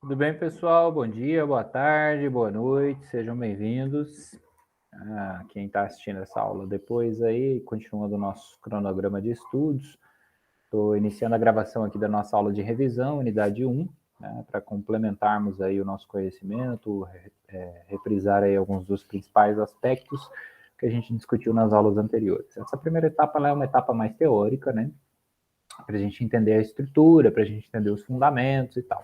Tudo bem, pessoal? Bom dia, boa tarde, boa noite, sejam bem-vindos. Quem está assistindo essa aula depois aí, continuando o nosso cronograma de estudos, estou iniciando a gravação aqui da nossa aula de revisão, unidade 1, né, para complementarmos aí o nosso conhecimento, reprisar aí alguns dos principais aspectos que a gente discutiu nas aulas anteriores. Essa primeira etapa ela é uma etapa mais teórica, né, para a gente entender a estrutura, para a gente entender os fundamentos e tal.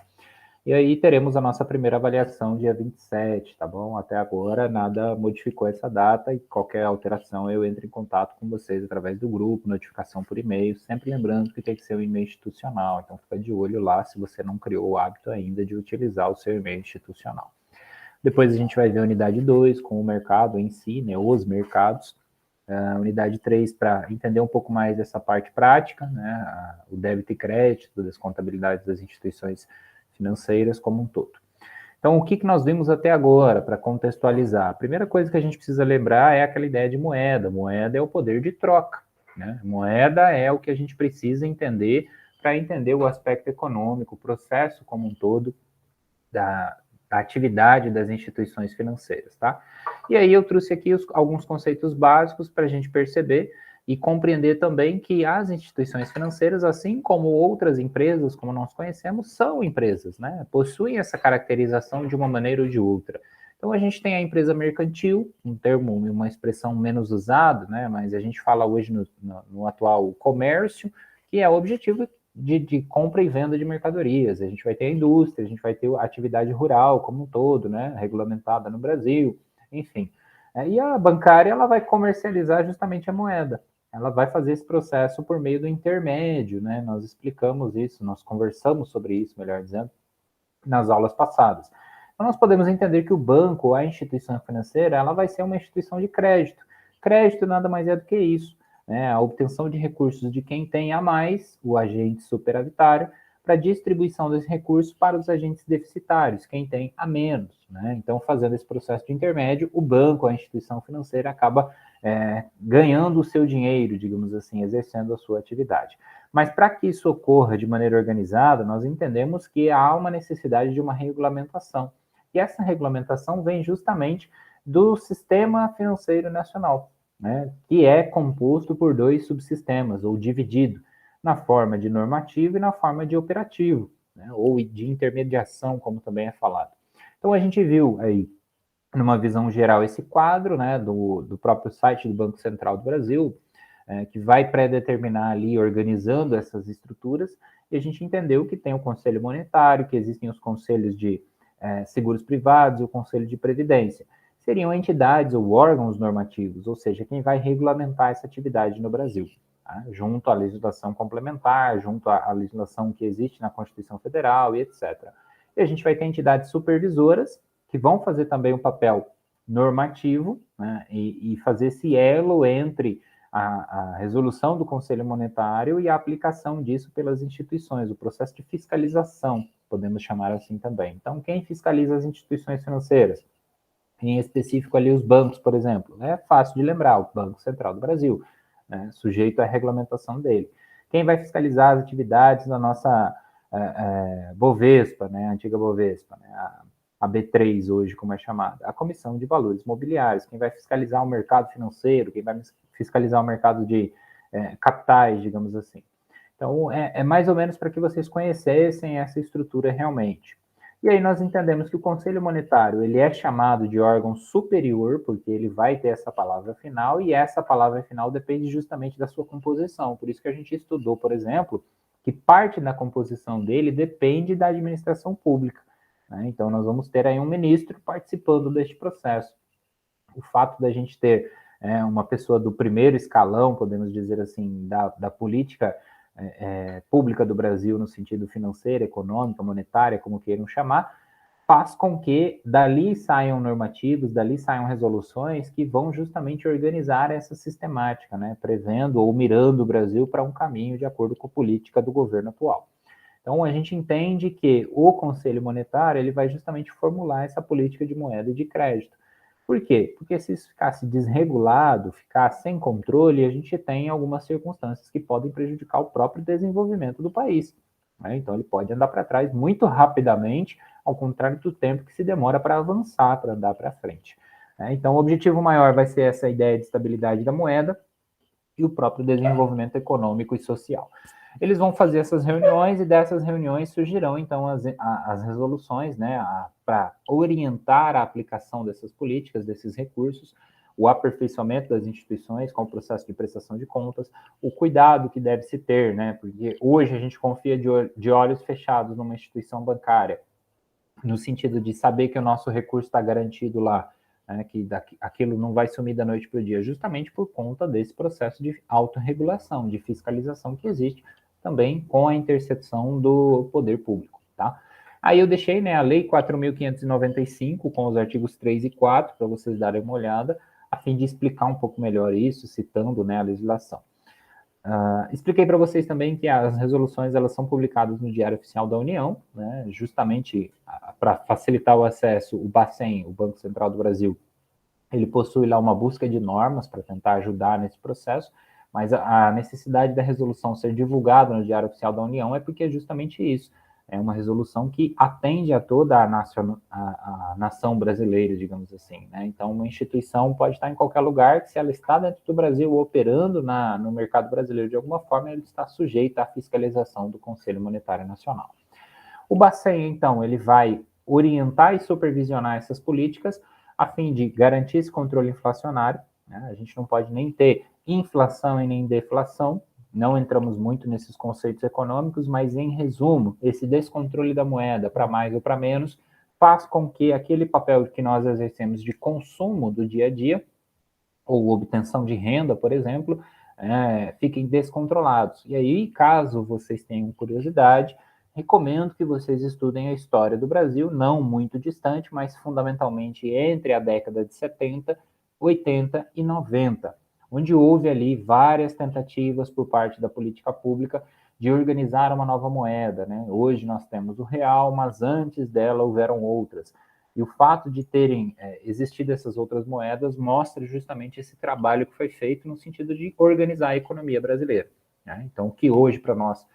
E aí teremos a nossa primeira avaliação dia 27, tá bom? Até agora nada modificou essa data e qualquer alteração eu entro em contato com vocês através do grupo, notificação por e-mail, sempre lembrando que tem que ser um e-mail institucional, então fica de olho lá se você não criou o hábito ainda de utilizar o seu e-mail institucional. Depois a gente vai ver a unidade 2 com o mercado em si, né, os mercados, a unidade 3 para entender um pouco mais dessa parte prática, né, o débito e crédito, das contabilidades das instituições financeiras como um todo. Então, o que nós vimos até agora, para contextualizar? A primeira coisa que a gente precisa lembrar é aquela ideia de moeda. Moeda é o poder de troca, né? Moeda é o que a gente precisa entender para entender o aspecto econômico, o processo como um todo da atividade das instituições financeiras, tá? E aí eu trouxe aqui alguns conceitos básicos para a gente perceber e compreender também que as instituições financeiras, assim como outras empresas, como nós conhecemos, são empresas, né? Possuem essa caracterização de uma maneira ou de outra. Então a gente tem a empresa mercantil, um termo, uma expressão menos usada, né? Mas a gente fala hoje no atual comércio, que é o objetivo de compra e venda de mercadorias. A gente vai ter a indústria, a gente vai ter a atividade rural como um todo, né? Regulamentada no Brasil, enfim. E a bancária ela vai comercializar justamente a moeda. Ela vai fazer esse processo por meio do intermédio, né? Nós explicamos isso, nós conversamos sobre isso, melhor dizendo, nas aulas passadas. Então, nós podemos entender que o banco, a instituição financeira, ela vai ser uma instituição de crédito. Crédito nada mais é do que isso, né? A obtenção de recursos de quem tem a mais, o agente superavitário, para distribuição desse recurso para os agentes deficitários, quem tem a menos, né? Então, fazendo esse processo de intermédio, o banco, a instituição financeira, acaba ganhando o seu dinheiro, digamos assim, exercendo a sua atividade. Mas para que isso ocorra de maneira organizada, nós entendemos que há uma necessidade de uma regulamentação. E essa regulamentação vem justamente do sistema financeiro nacional, né, que é composto por dois subsistemas, ou dividido, na forma de normativo e na forma de operativo, né, ou de intermediação, como também é falado. Então a gente viu aí, numa visão geral, esse quadro, né, do próprio site do Banco Central do Brasil, que vai pré-determinar ali, organizando essas estruturas, e a gente entendeu que tem o Conselho Monetário, que existem os conselhos de seguros privados e o Conselho de Previdência. Seriam entidades ou órgãos normativos, ou seja, quem vai regulamentar essa atividade no Brasil, tá? Junto à legislação complementar, junto à legislação que existe na Constituição Federal e etc. E a gente vai ter entidades supervisoras, que vão fazer também um papel normativo, né, e fazer esse elo entre a resolução do Conselho Monetário e a aplicação disso pelas instituições, o processo de fiscalização, podemos chamar assim também. Então, quem fiscaliza as instituições financeiras? Em específico ali os bancos, por exemplo. É fácil de lembrar, o Banco Central do Brasil, né, sujeito à regulamentação dele. Quem vai fiscalizar as atividades da nossa Bovespa, né, a antiga Bovespa, né, a B3 hoje, como é chamada? A Comissão de Valores Mobiliários. Quem vai fiscalizar o mercado financeiro, quem vai fiscalizar o mercado de capitais, digamos assim. Então, é mais ou menos para que vocês conhecessem essa estrutura realmente. E aí nós entendemos que o Conselho Monetário ele é chamado de órgão superior, porque ele vai ter essa palavra final, e essa palavra final depende justamente da sua composição. Por isso que a gente estudou, por exemplo, que parte da composição dele depende da administração pública, né? Então nós vamos ter aí um ministro participando deste processo. O fato da gente ter uma pessoa do primeiro escalão, podemos dizer assim, da política pública do Brasil no sentido financeiro, econômica, monetária, como queiram chamar, faz com que dali saiam normativos, dali saiam resoluções que vão justamente organizar essa sistemática, né, prevendo ou mirando o Brasil para um caminho de acordo com a política do governo atual. Então, a gente entende que o Conselho Monetário ele vai justamente formular essa política de moeda e de crédito. Por quê? Porque se isso ficasse desregulado, ficar sem controle, a gente tem algumas circunstâncias que podem prejudicar o próprio desenvolvimento do país, né? Então, ele pode andar para trás muito rapidamente ao contrário do tempo que se demora para avançar, para andar para frente. Então, o objetivo maior vai ser essa ideia de estabilidade da moeda e o próprio desenvolvimento econômico e social. Eles vão fazer essas reuniões e dessas reuniões surgirão, então, as resoluções, né, para orientar a aplicação dessas políticas, desses recursos, o aperfeiçoamento das instituições com o processo de prestação de contas, o cuidado que deve se ter, né, porque hoje a gente confia de olhos fechados numa instituição bancária, no sentido de saber que o nosso recurso está garantido lá, né, que aquilo não vai sumir da noite para o dia, justamente por conta desse processo de autorregulação, de fiscalização que existe também com a interseção do poder público, tá? Aí eu deixei, né, a Lei 4.595, com os artigos 3 e 4, para vocês darem uma olhada, a fim de explicar um pouco melhor isso, citando, né, a legislação. Expliquei para vocês também que as resoluções elas são publicadas no Diário Oficial da União, né, justamente para facilitar o acesso. O Bacen, o Banco Central do Brasil, ele possui lá uma busca de normas para tentar ajudar nesse processo, mas a necessidade da resolução ser divulgada no Diário Oficial da União é porque é justamente isso. É uma resolução que atende a toda a nação brasileira, digamos assim, né? Então, uma instituição pode estar em qualquer lugar, que se ela está dentro do Brasil operando no mercado brasileiro de alguma forma, ela está sujeita à fiscalização do Conselho Monetário Nacional. O Bacen, então, ele vai orientar e supervisionar essas políticas a fim de garantir esse controle inflacionário, né? A gente não pode nem ter inflação e nem deflação, não entramos muito nesses conceitos econômicos, mas em resumo, esse descontrole da moeda para mais ou para menos faz com que aquele papel que nós exercemos de consumo do dia a dia, ou obtenção de renda, por exemplo, fiquem descontrolados. E aí, caso vocês tenham curiosidade, recomendo que vocês estudem a história do Brasil, não muito distante, mas fundamentalmente entre a década de 70, 80 e 90, onde houve ali várias tentativas por parte da política pública de organizar uma nova moeda, né? Hoje nós temos o real, mas antes dela houveram outras. E o fato de terem existido essas outras moedas mostra justamente esse trabalho que foi feito no sentido de organizar a economia brasileira, né? Então, o que hoje para nós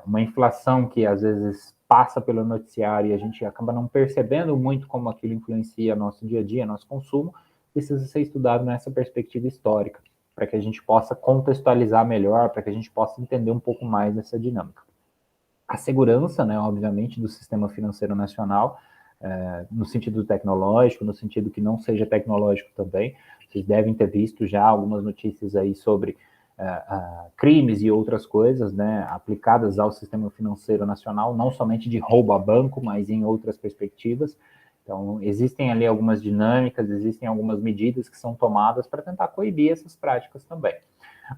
uma inflação que às vezes passa pelo noticiário e a gente acaba não percebendo muito como aquilo influencia nosso dia a dia, nosso consumo, precisa ser estudado nessa perspectiva histórica, para que a gente possa contextualizar melhor, para que a gente possa entender um pouco mais dessa dinâmica. A segurança, né, obviamente, do sistema financeiro nacional, no sentido tecnológico, no sentido que não seja tecnológico também. Vocês devem ter visto já algumas notícias aí sobre crimes e outras coisas, né, aplicadas ao sistema financeiro nacional, não somente de roubo a banco, mas em outras perspectivas. Então, existem ali algumas dinâmicas, existem algumas medidas que são tomadas para tentar coibir essas práticas também.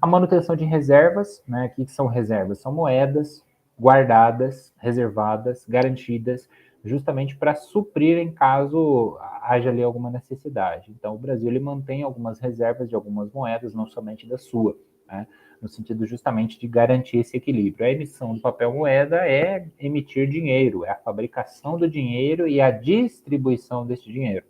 A manutenção de reservas, né, o que são reservas? São moedas guardadas, reservadas, garantidas, justamente para suprir em caso haja ali alguma necessidade. Então, o Brasil ele mantém algumas reservas de algumas moedas, não somente da sua, né, no sentido justamente de garantir esse equilíbrio. A emissão do papel moeda é emitir dinheiro, é a fabricação do dinheiro e a distribuição desse dinheiro.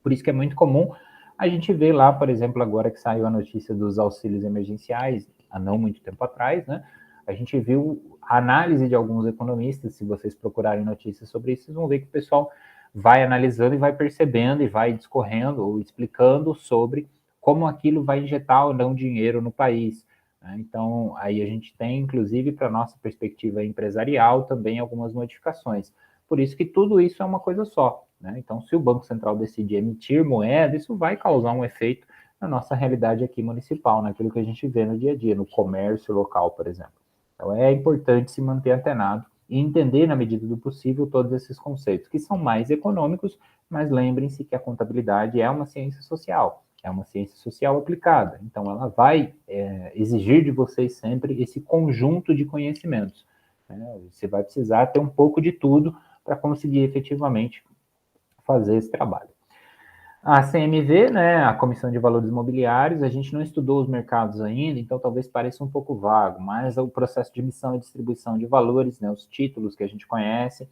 Por isso que é muito comum a gente ver lá, por exemplo, agora que saiu a notícia dos auxílios emergenciais, há não muito tempo atrás, né? A gente viu a análise de alguns economistas, se vocês procurarem notícias sobre isso, vocês vão ver que o pessoal vai analisando e vai percebendo e vai discorrendo ou explicando sobre como aquilo vai injetar ou não dinheiro no país. Então, aí a gente tem, inclusive, para a nossa perspectiva empresarial, também algumas modificações. Por isso que tudo isso é uma coisa só, né? Então, se o Banco Central decidir emitir moeda, isso vai causar um efeito na nossa realidade aqui municipal, naquilo que a gente vê no dia a dia, no comércio local, por exemplo. Então, é importante se manter antenado e entender, na medida do possível, todos esses conceitos, que são mais econômicos, mas lembrem-se que a contabilidade é uma ciência social. É uma ciência social aplicada, então ela vai exigir de vocês sempre esse conjunto de conhecimentos. Você vai precisar ter um pouco de tudo para conseguir efetivamente fazer esse trabalho. A CMV, né, a Comissão de Valores Imobiliários, a gente não estudou os mercados ainda, então talvez pareça um pouco vago, mas o processo de emissão e distribuição de valores, né, os títulos que a gente conhece,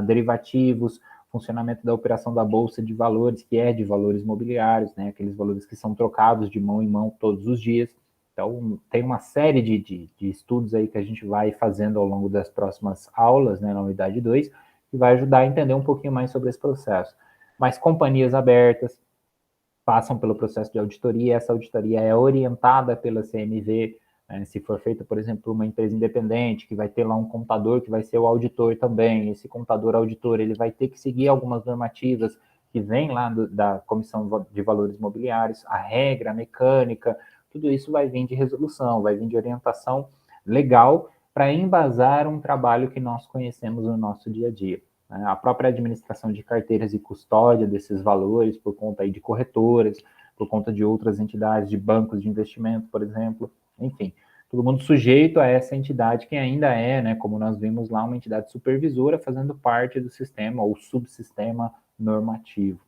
derivativos, funcionamento da operação da Bolsa de Valores, que é de valores imobiliários, né, aqueles valores que são trocados de mão em mão todos os dias. Então, tem uma série de estudos aí que a gente vai fazendo ao longo das próximas aulas, né, na unidade 2, que vai ajudar a entender um pouquinho mais sobre esse processo. Mas companhias abertas passam pelo processo de auditoria, essa auditoria é orientada pela CNV, né? Se for feita, por exemplo, por uma empresa independente, que vai ter lá um contador que vai ser o auditor também, esse contador auditor, ele vai ter que seguir algumas normativas que vêm lá da Comissão de Valores Imobiliários, a regra, a mecânica, tudo isso vai vir de resolução, vai vir de orientação legal para embasar um trabalho que nós conhecemos no nosso dia a dia. A própria administração de carteiras e custódia desses valores, por conta aí de corretoras, por conta de outras entidades, de bancos de investimento, por exemplo, enfim, todo mundo sujeito a essa entidade que ainda é, né, como nós vimos lá, uma entidade supervisora fazendo parte do sistema ou subsistema normativo.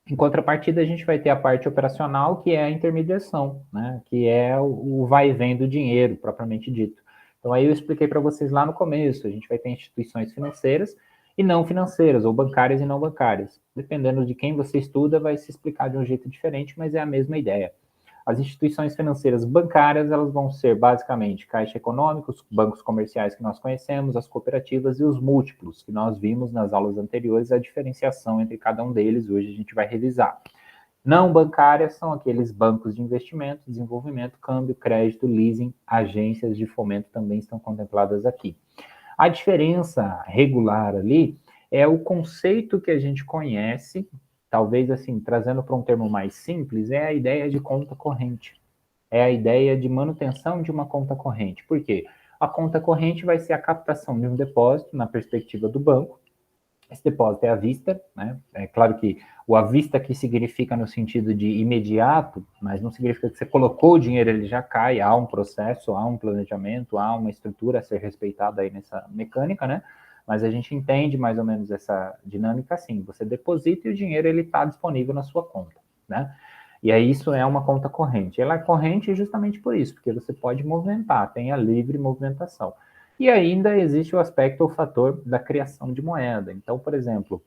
Em contrapartida, a gente vai ter a parte operacional, que é a intermediação, né, que é o vai e vem do dinheiro, propriamente dito. Então, aí eu expliquei para vocês lá no começo, a gente vai ter instituições financeiras e não financeiras, ou bancárias e não bancárias. Dependendo de quem você estuda, vai se explicar de um jeito diferente, mas é a mesma ideia. As instituições financeiras bancárias, elas vão ser basicamente caixa econômica, os bancos comerciais que nós conhecemos, as cooperativas e os múltiplos, que nós vimos nas aulas anteriores, a diferenciação entre cada um deles, hoje a gente vai revisar. Não bancárias são aqueles bancos de investimento, desenvolvimento, câmbio, crédito, leasing, agências de fomento também estão contempladas aqui. A diferença regular ali é o conceito que a gente conhece, talvez assim, trazendo para um termo mais simples, é a ideia de conta corrente. É a ideia de manutenção de uma conta corrente. Por quê? A conta corrente vai ser a captação de um depósito na perspectiva do banco. Esse depósito é à vista, né? É claro que o à vista aqui significa no sentido de imediato, mas não significa que você colocou o dinheiro, ele já cai, há um processo, há um planejamento, há uma estrutura a ser respeitada aí nessa mecânica, né? Mas a gente entende mais ou menos essa dinâmica assim, você deposita e o dinheiro ele está disponível na sua conta, né? E aí isso é uma conta corrente. Ela é corrente justamente por isso, porque você pode movimentar, tem a livre movimentação. E ainda existe o aspecto, o fator da criação de moeda. Então, por exemplo,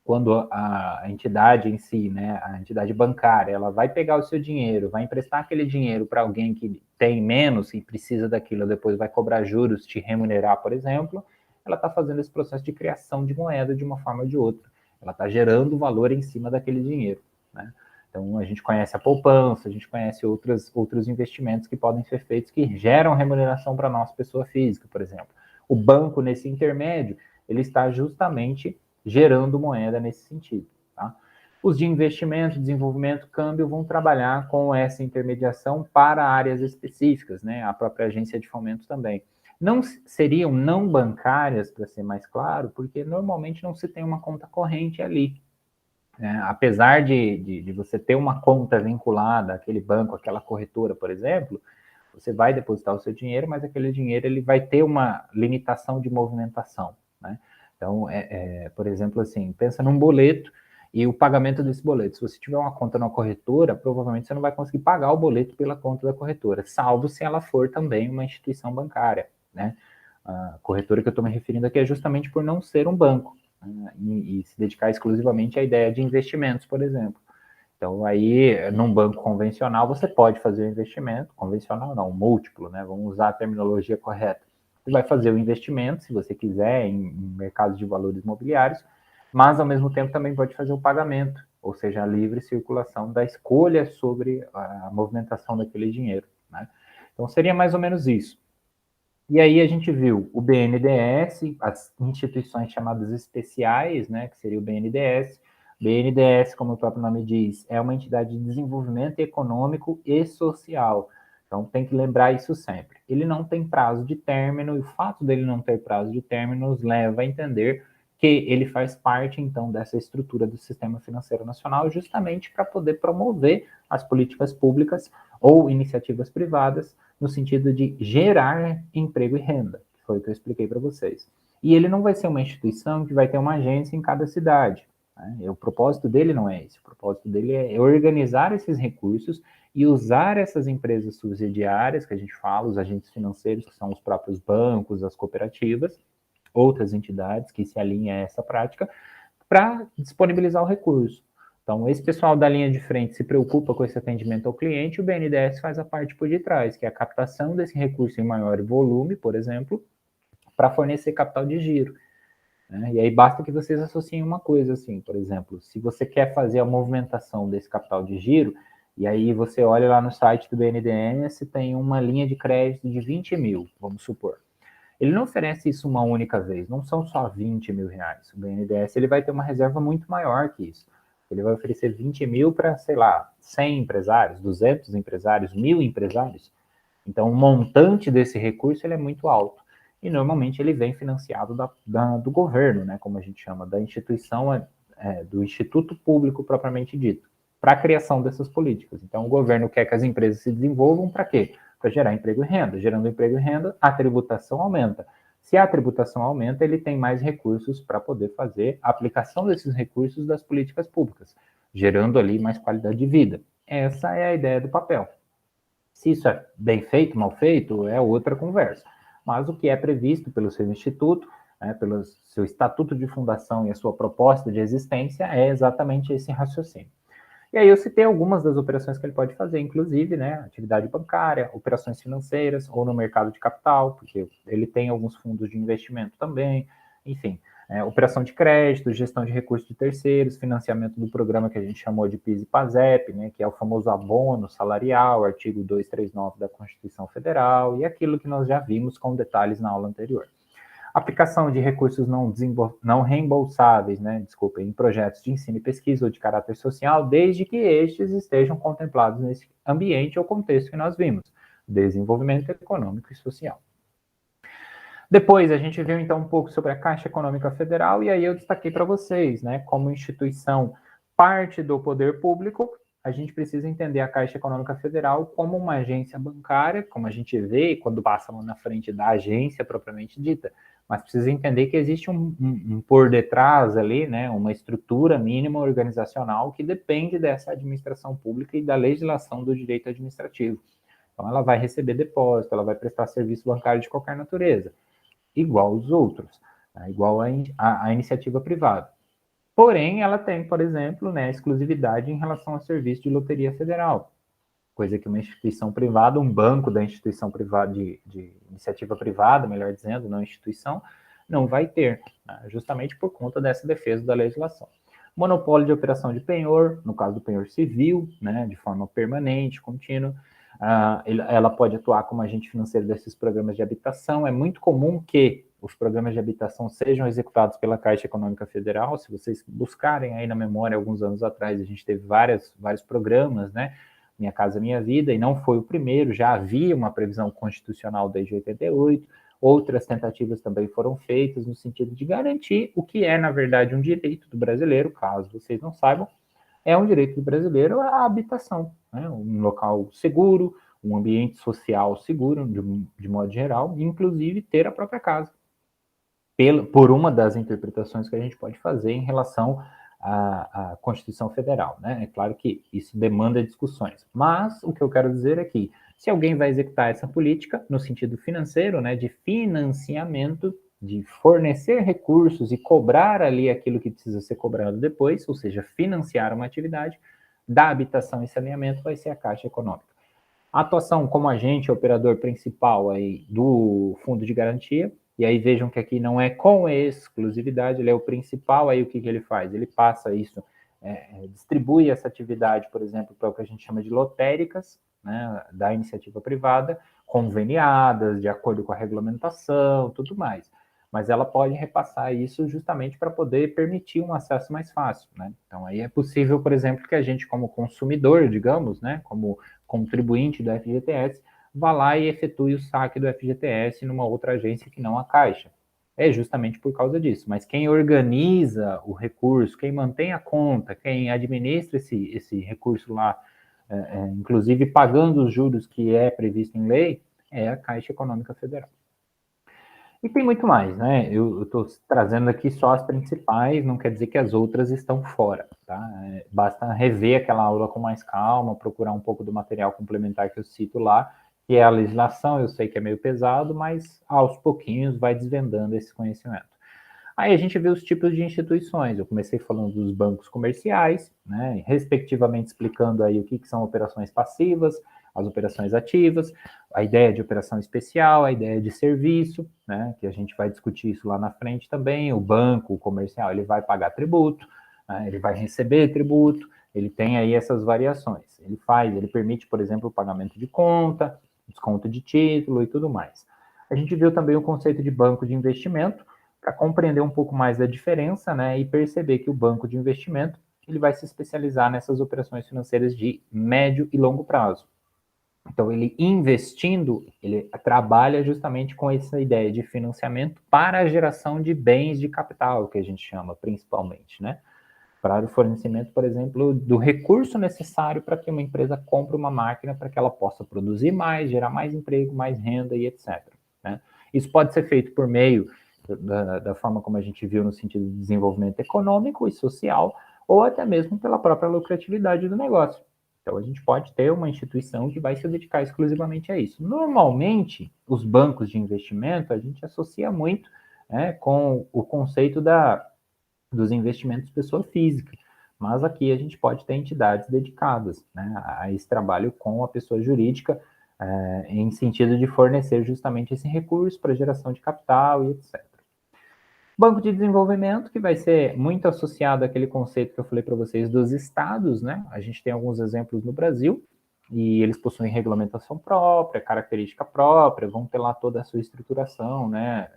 quando a entidade em si, né, a entidade bancária, ela vai pegar o seu dinheiro, vai emprestar aquele dinheiro para alguém que tem menos e precisa daquilo, depois vai cobrar juros, te remunerar, por exemplo, ela está fazendo esse processo de criação de moeda de uma forma ou de outra. Ela está gerando valor em cima daquele dinheiro, né? Então, a gente conhece a poupança, a gente conhece outros investimentos que podem ser feitos que geram remuneração para a nossa pessoa física, por exemplo. O banco, nesse intermédio, ele está justamente gerando moeda nesse sentido. Tá? Os de investimento, desenvolvimento, câmbio vão trabalhar com essa intermediação para áreas específicas, né? A própria agência de fomento também. Não seriam não bancárias, para ser mais claro, porque normalmente não se tem uma conta corrente ali. Apesar de você ter uma conta vinculada àquele banco, àquela corretora, por exemplo, você vai depositar o seu dinheiro, mas aquele dinheiro ele vai ter uma limitação de movimentação, né? Então, por exemplo, assim, pensa num boleto e o pagamento desse boleto. Se você tiver uma conta na corretora, provavelmente você não vai conseguir pagar o boleto pela conta da corretora, salvo se ela for também uma instituição bancária, né? A corretora que eu estou me referindo aqui é justamente por não ser um banco, né? E se dedicar exclusivamente à ideia de investimentos, por exemplo. Então, aí, num banco convencional, você pode fazer o investimento, convencional não, múltiplo, né? Vamos usar a terminologia correta. Você vai fazer o investimento, se você quiser, em mercados de valores imobiliários, mas, ao mesmo tempo, também pode fazer o pagamento, ou seja, a livre circulação da escolha sobre a movimentação daquele dinheiro, né? Então, seria mais ou menos isso. E aí a gente viu o BNDES, as instituições chamadas especiais, né, que seria o BNDES. BNDES, como o próprio nome diz, é uma entidade de desenvolvimento econômico e social. Então tem que lembrar isso sempre. Ele não tem prazo de término, e o fato dele não ter prazo de término nos leva a entender que ele faz parte, então, dessa estrutura do sistema financeiro nacional, justamente para poder promover as políticas públicas ou iniciativas privadas no sentido de gerar emprego e renda, que foi o que eu expliquei para vocês. E ele não vai ser uma instituição que vai ter uma agência em cada cidade, né? O propósito dele não é esse. O propósito dele é organizar esses recursos e usar essas empresas subsidiárias, que a gente fala, os agentes financeiros, que são os próprios bancos, as cooperativas, outras entidades que se alinham a essa prática, para disponibilizar o recurso. Então, esse pessoal da linha de frente se preocupa com esse atendimento ao cliente, o BNDES faz a parte por detrás, que é a captação desse recurso em maior volume, por exemplo, para fornecer capital de giro. né? E aí basta que vocês associem uma coisa assim, por exemplo, se você quer fazer a movimentação desse capital de giro, e aí você olha lá no site do BNDES, tem uma linha de crédito de 20 mil, vamos supor. Ele não oferece isso uma única vez, não são só 20 mil reais. O BNDES ele vai ter uma reserva muito maior que isso. Ele vai oferecer 20 mil para, sei lá, 100 empresários, 200 empresários, 1.000 empresários. Então, o montante desse recurso ele é muito alto. E, normalmente, ele vem financiado do governo, né, como a gente chama, da instituição, do Instituto Público propriamente dito, para a criação dessas políticas. Então, o governo quer que as empresas se desenvolvam para quê? Para gerar emprego e renda. Gerando emprego e renda, a tributação aumenta. Se a tributação aumenta, ele tem mais recursos para poder fazer a aplicação desses recursos das políticas públicas, gerando ali mais qualidade de vida. Essa é a ideia do papel. Se isso é bem feito, mal feito, é outra conversa. Mas o que é previsto pelo seu instituto, né, pelo seu estatuto de fundação e a sua proposta de existência, é exatamente esse raciocínio. E aí eu citei algumas das operações que ele pode fazer, inclusive, né, atividade bancária, operações financeiras ou no mercado de capital, porque ele tem alguns fundos de investimento também, enfim, operação de crédito, gestão de recursos de terceiros, financiamento do programa que a gente chamou de PIS e PASEP, né, que é o famoso abono salarial, artigo 239 da Constituição Federal, e aquilo que nós já vimos com detalhes na aula anterior. Aplicação de recursos não reembolsáveis, né, desculpa, em projetos de ensino e pesquisa ou de caráter social, desde que estes estejam contemplados nesse ambiente ou contexto que nós vimos, desenvolvimento econômico e social. Depois, a gente viu, então, um pouco sobre a Caixa Econômica Federal, e aí eu destaquei para vocês, né, como instituição parte do poder público, a gente precisa entender a Caixa Econômica Federal como uma agência bancária, como a gente vê quando passa na frente da agência propriamente dita, mas precisa entender que existe um por detrás ali, né, uma estrutura mínima organizacional que depende dessa administração pública e da legislação do direito administrativo. Então, ela vai receber depósito, ela vai prestar serviço bancário de qualquer natureza, igual os outros, né, igual a iniciativa privada. Porém, ela tem, por exemplo, né, exclusividade em relação ao serviço de loteria federal, coisa que uma instituição privada, um banco da instituição privada, de iniciativa privada, melhor dizendo, não instituição, não vai ter, né, justamente por conta dessa defesa da legislação. Monopólio de operação de penhor, no caso do penhor civil, né, de forma permanente, contínua. Ela pode atuar como agente financeiro desses programas de habitação. É muito comum que os programas de habitação sejam executados pela Caixa Econômica Federal. Se vocês buscarem aí na memória, alguns anos atrás, a gente teve vários programas, né? Minha Casa Minha Vida, e não foi o primeiro, já havia uma previsão constitucional desde 88, outras tentativas também foram feitas no sentido de garantir o que é, na verdade, um direito do brasileiro, caso vocês não saibam, é um direito do brasileiro a habitação, né? Um local seguro, um ambiente social seguro, de modo geral, inclusive ter a própria casa, por uma das interpretações que a gente pode fazer em relação à Constituição Federal, né? É claro que isso demanda discussões, mas o que eu quero dizer é que se alguém vai executar essa política no sentido financeiro, né, de financiamento, de fornecer recursos e cobrar ali aquilo que precisa ser cobrado depois, ou seja, financiar uma atividade da habitação e saneamento, vai ser a Caixa Econômica. A atuação como agente operador principal aí do Fundo de Garantia, e aí vejam que aqui não é com exclusividade, ele é o principal, aí o que ele faz? Ele passa isso, distribui essa atividade, por exemplo, para o que a gente chama de lotéricas, né, da iniciativa privada, conveniadas, de acordo com a regulamentação, tudo mais. Mas ela pode repassar isso justamente para poder permitir um acesso mais fácil, né? Então aí é possível, por exemplo, que a gente como consumidor, digamos, né, como contribuinte do FGTS, vá lá e efetue o saque do FGTS numa outra agência que não a Caixa. É justamente por causa disso. Mas quem organiza o recurso, quem mantém a conta, quem administra esse recurso lá, inclusive pagando os juros que é previsto em lei, é a Caixa Econômica Federal. E tem muito mais, né? Eu estou trazendo aqui só as principais, não quer dizer que as outras estão fora, tá? Basta rever aquela aula com mais calma, procurar um pouco do material complementar que eu cito lá, que é a legislação. Eu sei que é meio pesado, mas aos pouquinhos vai desvendando esse conhecimento. Aí a gente vê os tipos de instituições. Eu comecei falando dos bancos comerciais, né? Respectivamente explicando aí o que são operações passivas, as operações ativas, a ideia de operação especial, a ideia de serviço, né, que a gente vai discutir isso lá na frente também. O banco, o comercial, ele vai pagar tributo, né, ele vai receber tributo, ele tem aí essas variações. Ele permite, por exemplo, o pagamento de conta, desconto de título e tudo mais. A gente viu também o conceito de banco de investimento, para compreender um pouco mais da diferença, né, e perceber que o banco de investimento ele vai se especializar nessas operações financeiras de médio e longo prazo. Então, ele investindo, ele trabalha justamente com essa ideia de financiamento para a geração de bens de capital, que a gente chama principalmente, né? Para o fornecimento, por exemplo, do recurso necessário para que uma empresa compre uma máquina para que ela possa produzir mais, gerar mais emprego, mais renda e etc. Né? Isso pode ser feito por meio da forma como a gente viu no sentido de desenvolvimento econômico e social, ou até mesmo pela própria lucratividade do negócio. Então, a gente pode ter uma instituição que vai se dedicar exclusivamente a isso. Normalmente, os bancos de investimento, a gente associa muito, né, com o conceito dos investimentos pessoa física, mas aqui a gente pode ter entidades dedicadas, né, a esse trabalho com a pessoa jurídica, em sentido de fornecer justamente esse recurso para geração de capital e etc. Banco de desenvolvimento, que vai ser muito associado àquele conceito que eu falei para vocês dos estados, né? A gente tem alguns exemplos no Brasil, e eles possuem regulamentação própria, característica própria, vão ter lá toda a sua estruturação, né?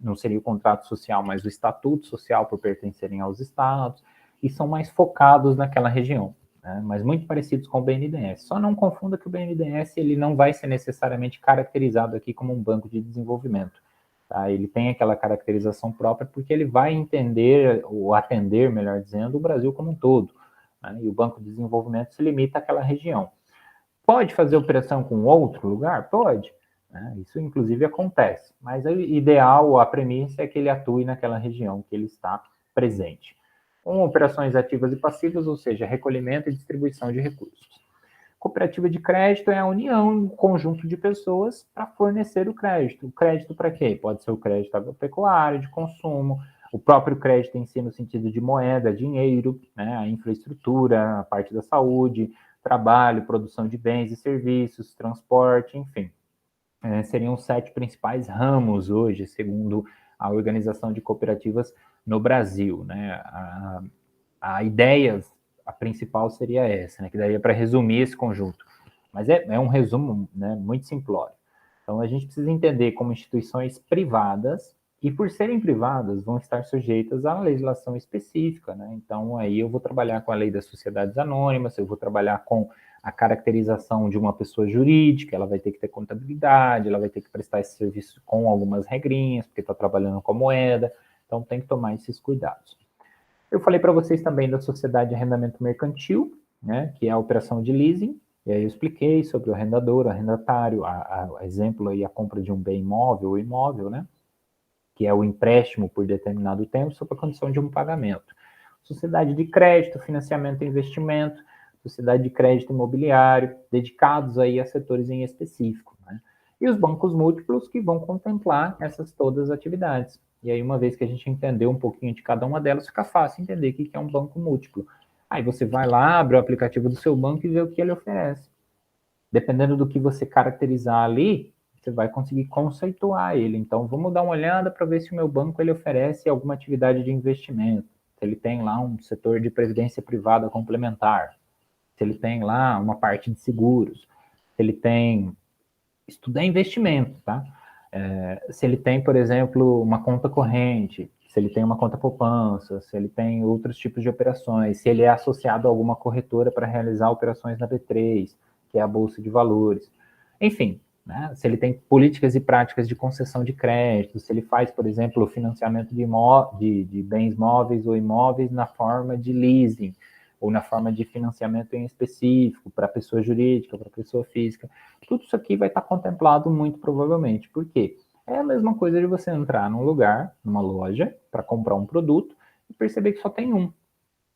Não seria o contrato social, mas o estatuto social por pertencerem aos estados, e são mais focados naquela região, né? Mas muito parecidos com o BNDES. Só não confunda que o BNDES ele não vai ser necessariamente caracterizado aqui como um banco de desenvolvimento. Tá? Ele tem aquela caracterização própria porque ele vai entender, ou atender, melhor dizendo, o Brasil como um todo. Né? E o Banco de Desenvolvimento se limita àquela região. Pode fazer operação com outro lugar? Pode. Né? Isso, inclusive, acontece. Mas o ideal, a premissa é que ele atue naquela região que ele está presente. Com operações ativas e passivas, ou seja, recolhimento e distribuição de recursos. Cooperativa de crédito é a união, um conjunto de pessoas para fornecer o crédito. O crédito para quê? Pode ser o crédito agropecuário, de consumo, o próprio crédito em si no sentido de moeda, dinheiro, né, a infraestrutura, a parte da saúde, trabalho, produção de bens e serviços, transporte, enfim. Seriam os 7 principais ramos hoje, segundo a Organização de Cooperativas no Brasil. Né? A ideia, a principal seria essa, né? Que daria para resumir esse conjunto. Mas é um resumo, né, muito simplório. Então, a gente precisa entender como instituições privadas, e por serem privadas, vão estar sujeitas à legislação específica. Né? Então, aí eu vou trabalhar com a lei das sociedades anônimas, eu vou trabalhar com a caracterização de uma pessoa jurídica, ela vai ter que ter contabilidade, ela vai ter que prestar esse serviço com algumas regrinhas, porque está trabalhando com moeda, então tem que tomar esses cuidados. Eu falei para vocês também da sociedade de arrendamento mercantil, né, que é a operação de leasing, e aí eu expliquei sobre o arrendador, o arrendatário, a exemplo aí, a compra de um bem imóvel ou imóvel, né, que é o empréstimo por determinado tempo sob a condição de um pagamento. Sociedade de crédito, financiamento e investimento, sociedade de crédito imobiliário, dedicados aí a setores em específico, né? E os bancos múltiplos que vão contemplar essas todas as atividades. E aí, uma vez que a gente entendeu um pouquinho de cada uma delas, fica fácil entender o que é um banco múltiplo. Aí você vai lá, abre o aplicativo do seu banco e vê o que ele oferece. Dependendo do que você caracterizar ali, você vai conseguir conceituar ele. Então, vamos dar uma olhada para ver se o meu banco ele oferece alguma atividade de investimento. Se ele tem lá um setor de previdência privada complementar. Se ele tem lá uma parte de seguros. Se ele tem... Estudar investimento, tá? Se ele tem, por exemplo, uma conta corrente, se ele tem uma conta poupança, se ele tem outros tipos de operações, se ele é associado a alguma corretora para realizar operações na B3, que é a Bolsa de Valores. Enfim, né? Se ele tem políticas e práticas de concessão de crédito, se ele faz, por exemplo, o financiamento de bens móveis ou imóveis na forma de leasing, ou na forma de financiamento em específico, para pessoa jurídica, para pessoa física. Tudo isso aqui vai estar contemplado muito provavelmente. Por quê? É a mesma coisa de você entrar num lugar, numa loja, para comprar um produto e perceber que só tem um.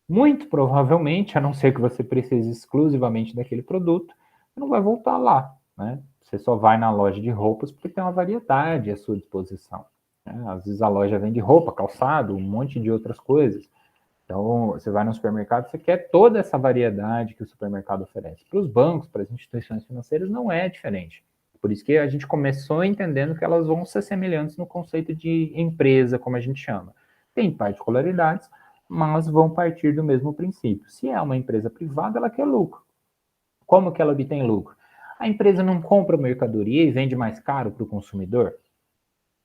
Muito provavelmente, a não ser que você precise exclusivamente daquele produto, você não vai voltar lá, né? Você só vai na loja de roupas porque tem uma variedade à sua disposição. Né? Às vezes a loja vende roupa, calçado, um monte de outras coisas. Então, você vai no supermercado, você quer toda essa variedade que o supermercado oferece. Para os bancos, para as instituições financeiras, não é diferente. Por isso que a gente começou entendendo que elas vão ser semelhantes no conceito de empresa, como a gente chama. Tem particularidades, mas vão partir do mesmo princípio. Se é uma empresa privada, ela quer lucro. Como que ela obtém lucro? A empresa não compra mercadoria e vende mais caro para o consumidor?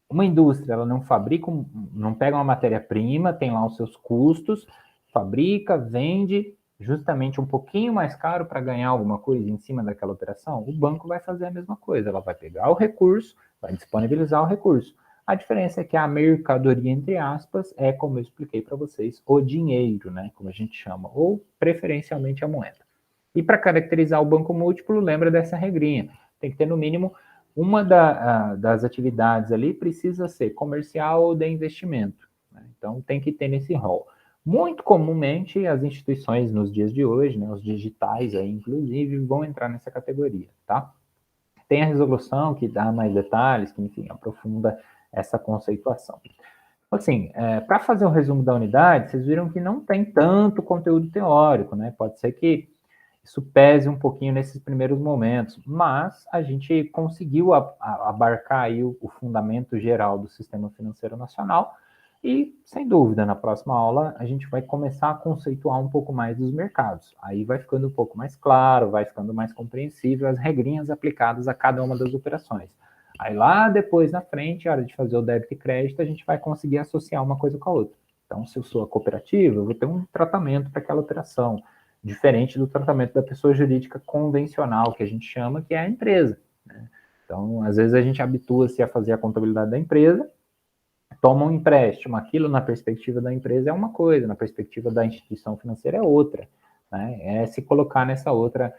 Uma indústria, ela não fabrica, não pega uma matéria-prima, tem lá os seus custos, fabrica, vende justamente um pouquinho mais caro para ganhar alguma coisa em cima daquela operação. O banco vai fazer a mesma coisa, ela vai pegar o recurso, vai disponibilizar o recurso. A diferença é que a mercadoria, entre aspas, é, como eu expliquei para vocês, o dinheiro, né, como a gente chama, ou preferencialmente a moeda. E para caracterizar o banco múltiplo, lembra dessa regrinha. Tem que ter no mínimo uma das atividades ali precisa ser comercial ou de investimento. Né? Então, tem que ter nesse rol. Muito comumente, as instituições nos dias de hoje, né, os digitais aí, inclusive, vão entrar nessa categoria, tá? Tem a resolução que dá mais detalhes, que, enfim, aprofunda essa conceituação. Assim, para fazer o resumo da unidade, vocês viram que não tem tanto conteúdo teórico, né? Pode ser que isso pese um pouquinho nesses primeiros momentos, mas a gente conseguiu abarcar aí o fundamento geral do sistema financeiro nacional e, sem dúvida, na próxima aula a gente vai começar a conceituar um pouco mais dos mercados. Aí vai ficando um pouco mais claro, vai ficando mais compreensível as regrinhas aplicadas a cada uma das operações. Aí lá depois, na frente, a hora de fazer o débito e crédito, a gente vai conseguir associar uma coisa com a outra. Então, se eu sou a cooperativa, eu vou ter um tratamento para aquela operação diferente do tratamento da pessoa jurídica convencional, que a gente chama, que é a empresa. Né? Então, às vezes a gente habitua-se a fazer a contabilidade da empresa, toma um empréstimo, aquilo na perspectiva da empresa é uma coisa, na perspectiva da instituição financeira é outra. Né? É se colocar nessa outra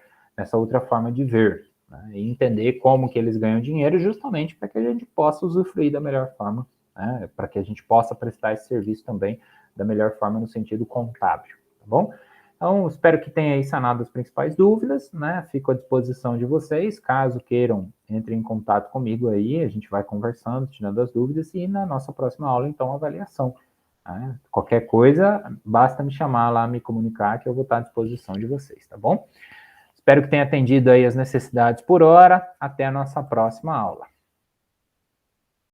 forma de ver, né? E entender como que eles ganham dinheiro justamente para que a gente possa usufruir da melhor forma, né? Para que a gente possa prestar esse serviço também da melhor forma no sentido contábil, tá bom? Então, espero que tenha aí sanado as principais dúvidas, né? Fico à disposição de vocês, caso queiram, entrem em contato comigo aí, a gente vai conversando, tirando as dúvidas, e na nossa próxima aula, então, avaliação. Né? Qualquer coisa, basta me chamar lá, me comunicar, que eu vou estar à disposição de vocês, tá bom? Espero que tenha atendido aí as necessidades por hora. Até a nossa próxima aula.